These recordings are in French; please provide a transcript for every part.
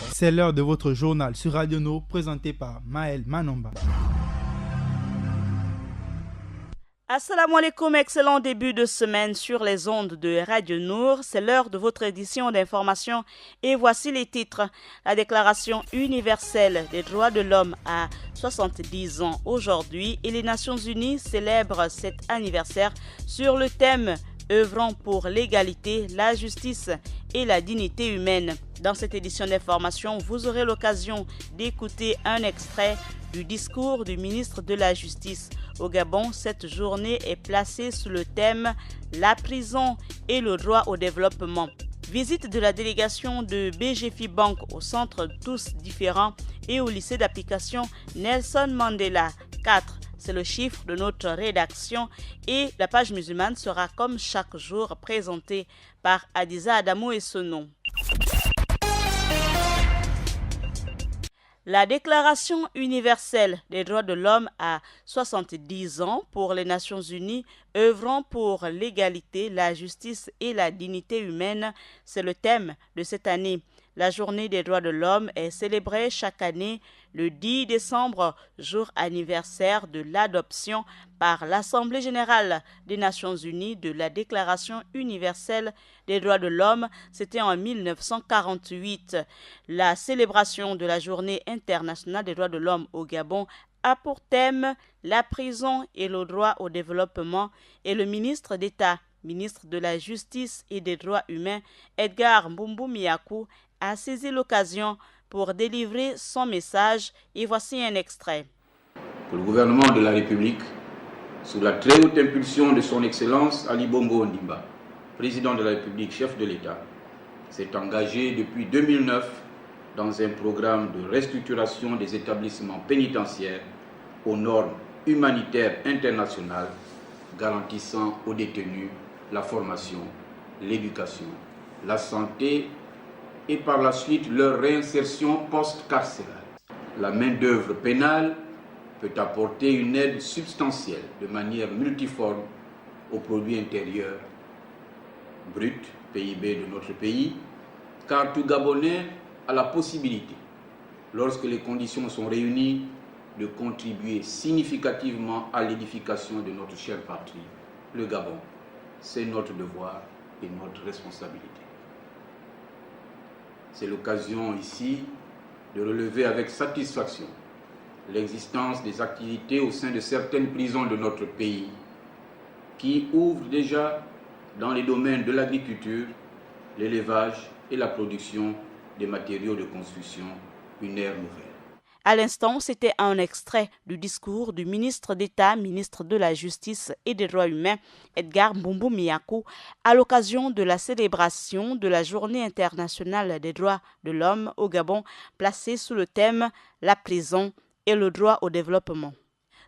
C'est l'heure de votre journal sur Radio Nour présenté par Maël Manomba. Assalamu alaikum, excellent début de semaine sur les ondes de Radio Nour. C'est l'heure de votre édition d'information et voici les titres. La Déclaration universelle des droits de l'homme a 70 ans aujourd'hui et les Nations Unies célèbrent cet anniversaire sur le thème œuvrant pour l'égalité, la justice et la dignité humaine. Dans cette édition d'information, vous aurez l'occasion d'écouter un extrait du discours du ministre de la Justice. Au Gabon, cette journée est placée sous le thème « La prison et le droit au développement ». Visite de la délégation de BGFI Bank au centre Tous Différents et au lycée d'application Nelson Mandela 4. C'est le chiffre de notre rédaction et la page musulmane sera comme chaque jour présentée par Adiza Adamou et Sono. La Déclaration universelle des droits de l'homme a 70 ans pour les Nations Unies, œuvrant pour l'égalité, la justice et la dignité humaine. C'est le thème de cette année. La journée des droits de l'homme est célébrée chaque année le 10 décembre, jour anniversaire de l'adoption par l'Assemblée générale des Nations unies de la Déclaration universelle des droits de l'homme. C'était en 1948. La célébration de la Journée internationale des droits de l'homme au Gabon a pour thème la prison et le droit au développement et le ministre d'État, ministre de la Justice et des droits humains, Edgar Mbumbu Miakou, a saisi l'occasion pour délivrer son message et voici un extrait. Le gouvernement de la République, sous la très haute impulsion de son Excellence Ali Bongo Ondimba, président de la République, chef de l'État, s'est engagé depuis 2009 dans un programme de restructuration des établissements pénitentiaires aux normes humanitaires internationales garantissant aux détenus la formation, l'éducation, la santé et par la suite leur réinsertion post-carcérale. La main-d'œuvre pénale peut apporter une aide substantielle de manière multiforme au produit intérieur brut, PIB de notre pays, car tout Gabonais a la possibilité, lorsque les conditions sont réunies, de contribuer significativement à l'édification de notre chère patrie, le Gabon. C'est notre devoir et notre responsabilité. C'est l'occasion ici de relever avec satisfaction l'existence des activités au sein de certaines prisons de notre pays qui ouvrent déjà dans les domaines de l'agriculture, l'élevage et la production des matériaux de construction une ère nouvelle. À l'instant, c'était un extrait du discours du ministre d'État, ministre de la Justice et des droits humains, Edgar Mbumbu Miakou, à l'occasion de la célébration de la Journée internationale des droits de l'homme au Gabon, placée sous le thème « La prison et le droit au développement ».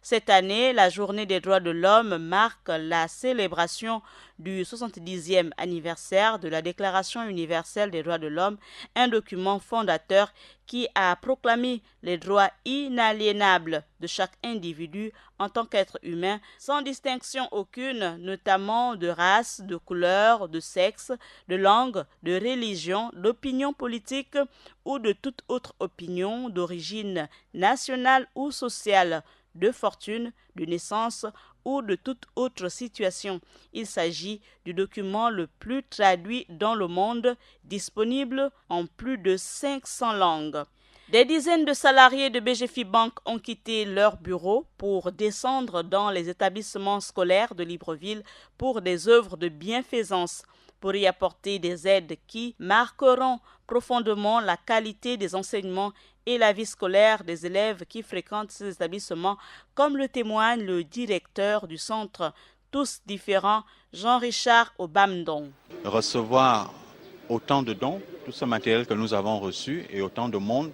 Cette année, la Journée des droits de l'homme marque la célébration du 70e anniversaire de la Déclaration universelle des droits de l'homme, un document fondateur qui a proclamé les droits inaliénables de chaque individu en tant qu'être humain, sans distinction aucune, notamment de race, de couleur, de sexe, de langue, de religion, d'opinion politique ou de toute autre opinion d'origine nationale ou sociale, de fortune, de naissance ou de toute autre situation. Il s'agit du document le plus traduit dans le monde, disponible en plus de 500 langues. Des dizaines de salariés de BGFI Bank ont quitté leur bureau pour descendre dans les établissements scolaires de Libreville pour des œuvres de bienfaisance, pour y apporter des aides qui marqueront profondément la qualité des enseignements et la vie scolaire des élèves qui fréquentent ces établissements, comme le témoigne le directeur du centre Tous Différents, Jean-Richard Obamdon. Recevoir autant de dons, tout ce matériel que nous avons reçu et autant de monde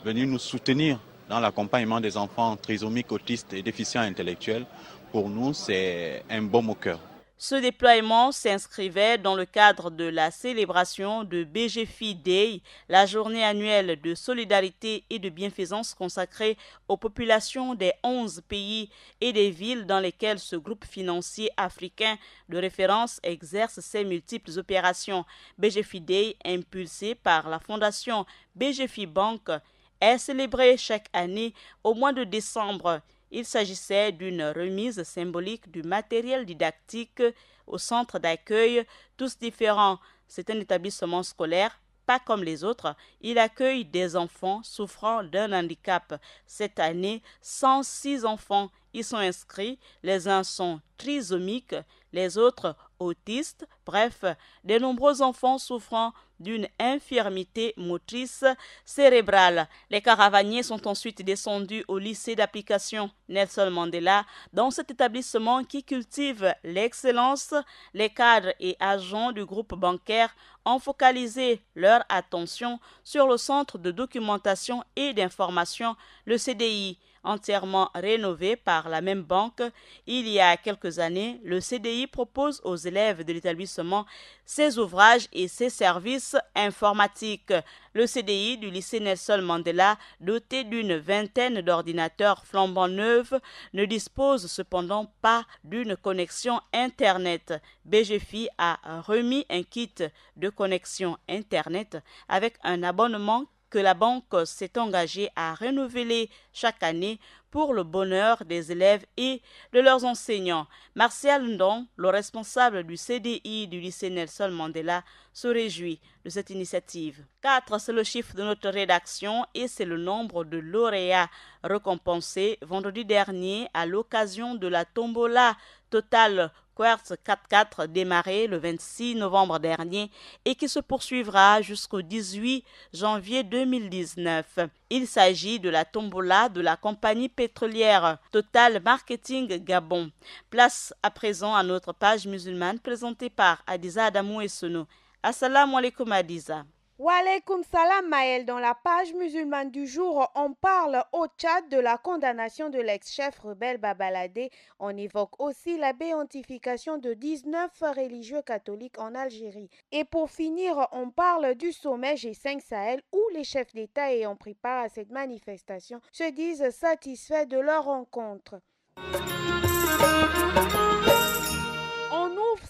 venu nous soutenir dans l'accompagnement des enfants trisomiques, autistes et déficients intellectuels, pour nous, c'est un baume au cœur. Ce déploiement s'inscrivait dans le cadre de la célébration de BGFI Day, la journée annuelle de solidarité et de bienfaisance consacrée aux populations des 11 pays et des villes dans lesquelles ce groupe financier africain de référence exerce ses multiples opérations. BGFI Day, impulsé par la fondation BGFI Bank, est célébré chaque année au mois de décembre. Il s'agissait d'une remise symbolique du matériel didactique au centre d'accueil, tous différents. C'est un établissement scolaire, pas comme les autres. Il accueille des enfants souffrant d'un handicap. Cette année, 106 enfants y sont inscrits. Les uns sont trisomiques, les autres autistes. Bref, de nombreux enfants souffrant d'une infirmité motrice cérébrale. Les caravaniers sont ensuite descendus au lycée d'application Nelson Mandela. Dans cet établissement qui cultive l'excellence, les cadres et agents du groupe bancaire ont focalisé leur attention sur le centre de documentation et d'information, le CDI. Entièrement rénové par la même banque, il y a quelques années, le CDI propose aux élèves de l'établissement ses ouvrages et ses services informatiques. Le CDI du lycée Nelson Mandela, doté d'une vingtaine d'ordinateurs flambant neufs, ne dispose cependant pas d'une connexion Internet. BGFI a remis un kit de connexion Internet avec un abonnement que la banque s'est engagée à renouveler chaque année pour le bonheur des élèves et de leurs enseignants. Martial Ndong, le responsable du CDI du lycée Nelson Mandela, se réjouit de cette initiative. 4, c'est le chiffre de notre rédaction et c'est le nombre de lauréats récompensés vendredi dernier à l'occasion de la tombola totale Quartz 4-4 démarré le 26 novembre dernier et qui se poursuivra jusqu'au 18 janvier 2019. Il s'agit de la tombola de la compagnie pétrolière Total Marketing Gabon. Place à présent à notre page musulmane présentée par Adiza Adamou et Sono. Assalamu alaikum Adiza. Wa alaykoum salam Maël. Dans la page musulmane du jour, on parle au Tchad de la condamnation de l'ex-chef rebelle Babaladé. On évoque aussi la béatification de 19 religieux catholiques en Algérie. Et pour finir, on parle du sommet G5 Sahel où les chefs d'État ayant pris part à cette manifestation se disent satisfaits de leur rencontre.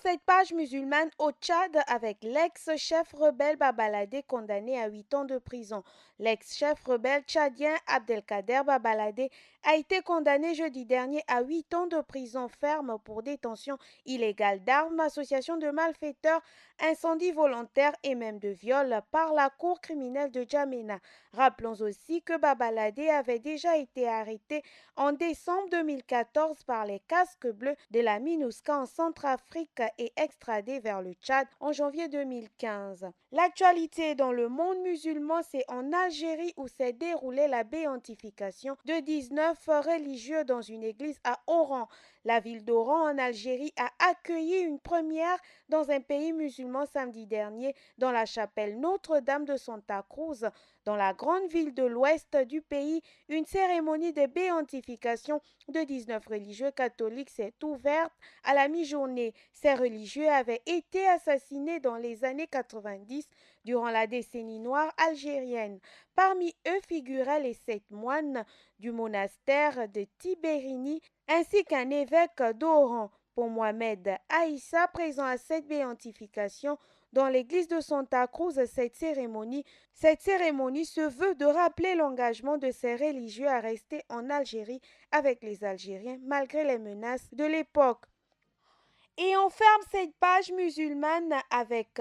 Cette page musulmane au Tchad avec l'ex-chef rebelle Babaladé condamné à 8 ans de prison. L'ex-chef rebelle tchadien Abdelkader Babaladé a été condamné jeudi dernier à 8 ans de prison ferme pour détention illégale d'armes, association de malfaiteurs, incendie volontaire et même de viol par la cour criminelle de Djamena. Rappelons aussi que Babaladé avait déjà été arrêté en décembre 2014 par les casques bleus de la MINUSCA en Centrafrique et extradé vers le Tchad en janvier 2015. L'actualité dans le monde musulman, c'est en Algérie où s'est déroulée la béatification de 19 religieux dans une église à Oran. La ville d'Oran en Algérie a accueilli une première dans un pays musulman samedi dernier dans la chapelle Notre-Dame de Santa Cruz. Dans la grande ville de l'ouest du pays, une cérémonie de béatification de 19 religieux catholiques s'est ouverte à la mi-journée. Ces religieux avaient été assassinés dans les années 90 durant la décennie noire algérienne. Parmi eux figuraient les 7 moines du monastère de Tibérini ainsi qu'un évêque d'Oran. Pour Mohamed Aïssa, présent à cette béatification dans l'église de Santa Cruz, cette cérémonie se veut de rappeler l'engagement de ces religieux à rester en Algérie avec les Algériens malgré les menaces de l'époque. Et on ferme cette page musulmane avec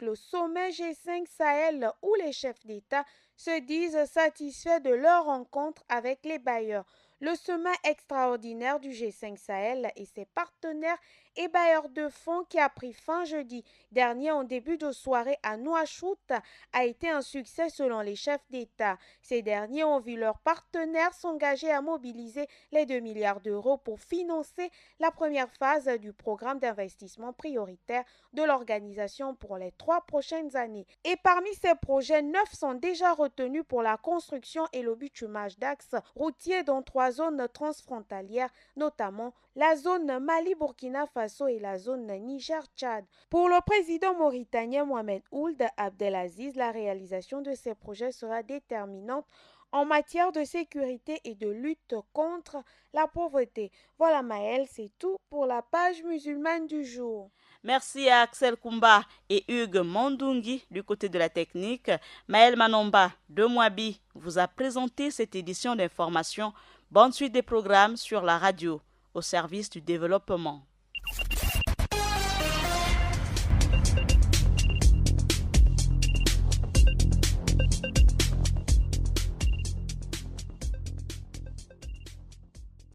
le sommet G5 Sahel où les chefs d'État se disent satisfaits de leur rencontre avec les bailleurs. Le sommet extraordinaire du G5 Sahel et ses partenaires et bailleurs de fonds qui a pris fin jeudi dernier en début de soirée à Nouakchott a été un succès selon les chefs d'État. Ces derniers ont vu leurs partenaires s'engager à mobiliser les 2 milliards d'euros pour financer la première phase du programme d'investissement prioritaire de l'organisation pour les 3 prochaines années. Et parmi ces projets, 9 sont déjà retenus pour la construction et le bitumage d'axes routiers dans 3 zones transfrontalières, notamment la zone Mali-Burkina Faso et la zone Niger-Tchad. Pour le président mauritanien Mohamed Ould Abdelaziz, la réalisation de ces projets sera déterminante en matière de sécurité et de lutte contre la pauvreté. Voilà Maël, c'est tout pour la page musulmane du jour. Merci à Axel Kumba et Hugues Mondungi du côté de la technique. Maël Manomba de Mouabi vous a présenté cette édition d'information. Bonne suite des programmes sur la radio au service du développement.